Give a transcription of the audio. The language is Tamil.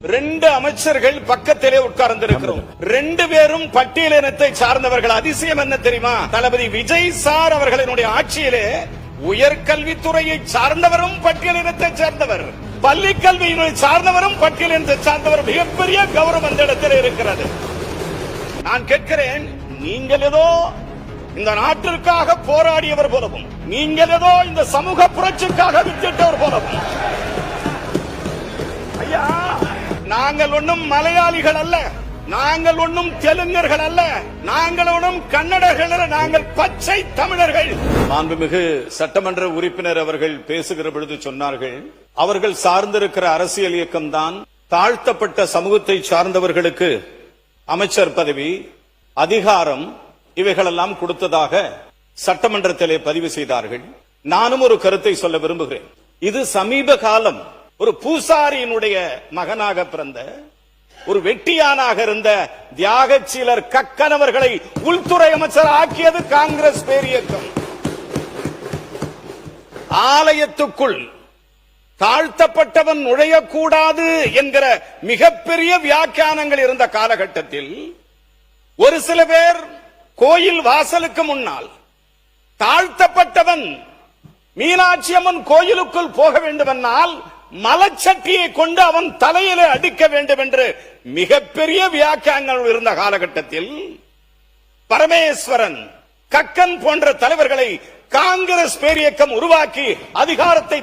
ரெண்டு அமைச்சர்கள் பக்கத்திலே உட்கார்ந்திருக்கிறோம். ரெண்டு பேரும் பட்டியலினத்தை சார்ந்தவர்கள். அதிசயம் என்ன தெரியுமா? தளபதி விஜய் சார் அவர்களினுடைய ஆட்சியிலே உயர்கல்வித்துறையை சார்ந்தவரும் பட்டியலினத்தை சார்ந்தவர், பள்ளிக்கல்வியினை சார்ந்தவரும் பட்டியலினத்தை சார்ந்தவர். மிகப்பெரிய கௌரவம் அந்த இடத்தில் இருக்கிறது. நான் கேட்கிறேன், நீங்கள் ஏதோ இந்த நாட்டிற்காக போராடியவர் போலவும், நீங்கள் ஏதோ இந்த சமூக புரட்சிக்காக வித்திட்டவர் போலவும், ஐயா நாங்கள் ஒன்றும் மலையாளிகள் அல்ல, நாங்கள் ஒன்றும் தெலுங்கர்கள் அல்ல, நாங்கள் ஒன்றும் கன்னடர்கள் அல்ல, நாங்கள் பச்சை தமிழர்கள். மாண்புமிகு சட்டமன்ற உறுப்பினர் அவர்கள் பேசுகிற பொழுது சொன்னார்கள், அவர்கள் சார்ந்திருக்கிற அரசியல் இயக்கம் தான் தாழ்த்தப்பட்ட சமூகத்தை சார்ந்தவர்களுக்கு அமைச்சர் பதவி, அதிகாரம் இவைகளெல்லாம் கொடுத்ததாக சட்டமன்றத்திலே பதிவு செய்தார்கள். நானும் ஒரு கருத்தை சொல்ல விரும்புகிறேன். இது சமீப காலம் ஒரு பூசாரியினுடைய மகனாக பிறந்த ஒரு வெட்டியானாக இருந்த தியாகச்சீலர் கக்கனவர்களை உள்துறை அமைச்சர் ஆக்கியது காங்கிரஸ் பேரியக்கம். ஆலயத்துக்குள் தாழ்த்தப்பட்டவன் நுழையக்கூடாது என்கிற மிகப்பெரிய வியாக்கியானங்கள் இருந்த காலகட்டத்தில் ஒரு சில பேர் கோயில் வாசலுக்கு முன்னால் தாழ்த்தப்பட்டவன் மீனாட்சி அம்மன் கோயிலுக்குள் போக வேண்டுமென்றால் மலச்சட்டியை கொண்டு அவன் தலையிலே அடிக்க வேண்டும் என்று மிகப்பெரிய வியாக்கியானங்கள் இருந்த காலகட்டத்தில் பரமேஸ்வரன், கக்கன் போன்ற தலைவர்களை காங்கிரஸ் பேரியக்கம் உருவாக்கி அதிகாரத்தை